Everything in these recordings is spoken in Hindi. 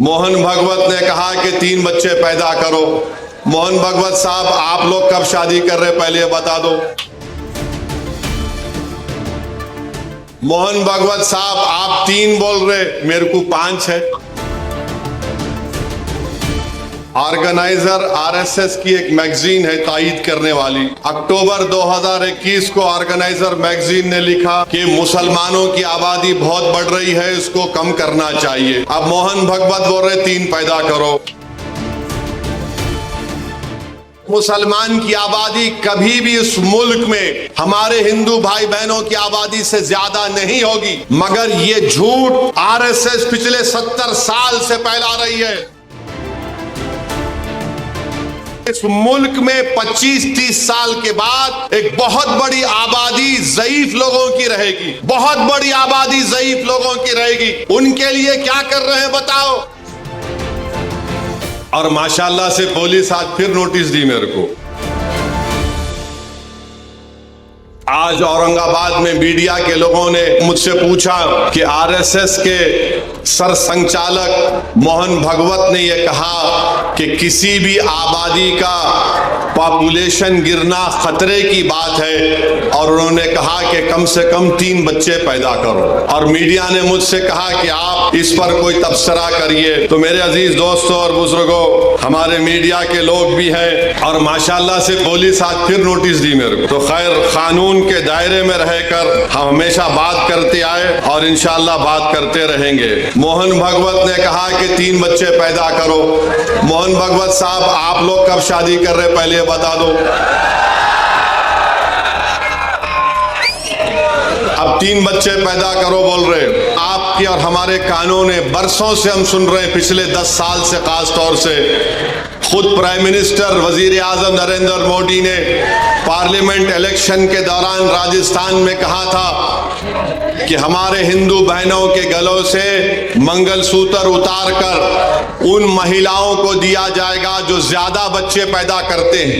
मोहन भागवत ने कहा कि 3 बच्चे पैदा करो। मोहन भागवत साहब, आप लोग कब शादी कर रहे पहले बता दो। मोहन भागवत साहब, आप 3 बोल रहे, मेरे को 5 है। ऑर्गेनाइजर आरएसएस की एक मैगजीन है तायीद करने वाली। अक्टूबर 2021 को ऑर्गेनाइजर मैगजीन ने लिखा कि मुसलमानों की आबादी बहुत बढ़ रही है, इसको कम करना चाहिए। अब मोहन भागवत बोल रहे 3 पैदा करो। मुसलमान की आबादी कभी भी इस मुल्क में हमारे हिंदू भाई बहनों की आबादी से ज्यादा नहीं होगी, मगर ये झूठ आरएसएस पिछले 70 साल से फैला रही है। इस मुल्क में 25-30 साल के बाद एक बहुत बड़ी आबादी ज़ईफ लोगों की रहेगी, बहुत बड़ी आबादी ज़ईफ लोगों की रहेगी। उनके लिए क्या कर रहे हैं बताओ। और माशाल्लाह से पुलिस आज फिर नोटिस दी मेरे को। आज औरंगाबाद में मीडिया के लोगों ने मुझसे पूछा कि आरएसएस के सर संचालक मोहन भागवत ने यह कहा कि किसी भी आबादी का पॉपुलेशन गिरना खतरे की बात है, और उन्होंने कहा कि कम से कम 3 बच्चे पैदा करो। और मीडिया ने मुझसे कहा कि आप इस पर कोई तबसरा करिए। तो मेरे अजीज दोस्तों और बुजुर्गों, हमारे मीडिया के लोग भी हैं, और माशाल्लाह से पुलिस आज फिर नोटिस दी मेरे को। तो खैर, कानून के दायरे में रहकर हम हमेशा बात करते आए और इंशाल्लाह बात करते रहेंगे। मोहन भागवत ने कहा कि 3 बच्चे पैदा करो। मोहन भागवत साहब, आप लोग कब शादी कर रहे पहले बता दो। अब 3 बच्चे पैदा करो बोल रहे। आपके और हमारे कानून है, बरसों से हम सुन रहे हैं, पिछले 10 साल से खास तौर से। खुद प्राइम मिनिस्टर वजीर आजम नरेंद्र मोदी ने पार्लियामेंट इलेक्शन के दौरान राजस्थान में कहा था कि हमारे हिंदू बहनों के गलों से मंगलसूत्र उतारकर उन महिलाओं को दिया जाएगा जो ज्यादा बच्चे पैदा करते हैं।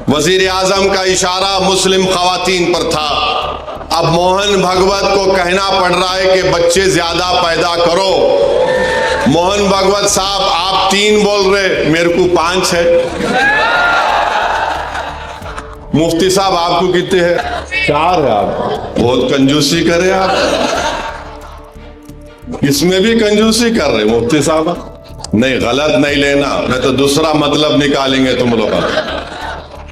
वजीर आजम का इशारा मुस्लिम खवातीन पर था। अब मोहन भागवत को कहना पड़ रहा है कि बच्चे ज्यादा पैदा करो। मोहन भागवत साहब, आप 3 बोल रहे, मेरे को 5 है। मुफ्ती साहब, आपको कितने हैं? 4 है। आप बहुत कंजूसी करे, आप इसमें भी कंजूसी कर रहे मुफ्ती साहब। नहीं, गलत नहीं लेना, मैं तो दूसरा मतलब निकालेंगे तुम लोग।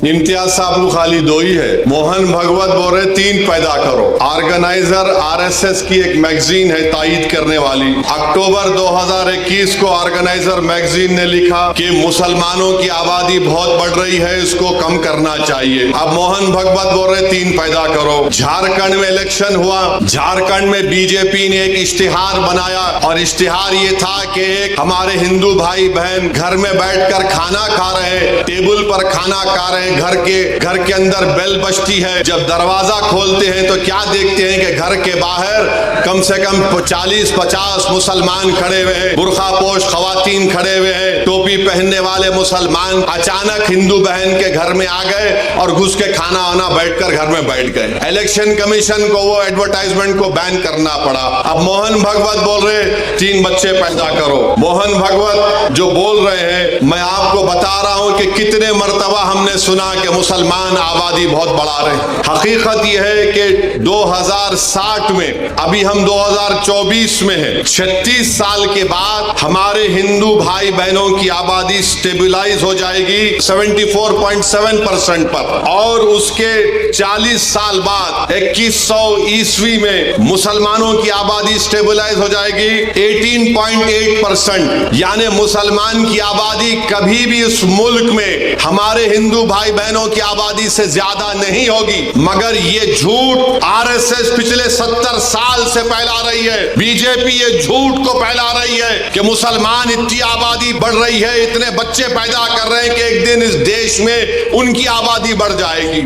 इम्तियाज साहब को खाली 2 ही है। मोहन भागवत बोल रहे 3 पैदा करो। ऑर्गेनाइजर आरएसएस की एक मैगजीन है तायीद करने वाली। अक्टूबर 2021 को ऑर्गेनाइजर मैगजीन ने लिखा कि मुसलमानों की आबादी बहुत बढ़ रही है, इसको कम करना चाहिए। अब मोहन भागवत बोल रहे 3 पैदा करो। झारखंड में इलेक्शन हुआ। झारखंड में बीजेपी ने एक इश्तिहार बनाया, और इश्तिहार ये था कि एक हमारे हिंदू भाई बहन घर में बैठकर खाना खा रहे हैं, टेबल पर खाना खा रहे हैं, घर के अंदर बेल बजती है। जब दरवाजा खोलते हैं तो क्या देखते हैं कि घर के बाहर कम से कम 40-50 मुसलमान खड़े हुए हैं, बुर्खा पोश खवातीन खड़े हुए हैं, टोपी पहनने वाले मुसलमान अचानक हिंदू बहन के घर में आ गए और घुस के खाना वाना बैठकर घर में बैठ गए। इलेक्शन कमीशन को वो एडवर्टाइजमेंट को बैन करना पड़ा। अब मोहन भागवत बोल रहे 3 बच्चे पैदा करो। मोहन भागवत जो बोल रहे हैं, मैं आपको बता रहा हूं कि कितने मर्तबा हमने सुना कि मुसलमान आबादी बहुत बढ़ा रहे हैं। हकीकत यह है कि 2060 में, अभी हम 2024 में हैं, 36 साल के बाद हमारे हिंदू भाई बहनों की आबादी स्टेबलाइज हो जाएगी 74.7% पर, और उसके 40 साल बाद 2100 ईस्वी में मुसलमानों की आबादी स्टेबलाइज हो जाएगी 18.8%। यानी मुसलमान की आबादी कभी भी इस मुल्क में हमारे हिंदू भाई बहनों की आबादी से ज्यादा नहीं होगी, मगर ये झूठ आरएसएस पिछले 70 साल से फैला रही है। बीजेपी ये झूठ को फैला रही है कि मुसलमान इतनी आबादी बढ़ रही है, इतने बच्चे पैदा कर रहे हैं कि एक दिन इस देश में उनकी आबादी बढ़ जाएगी।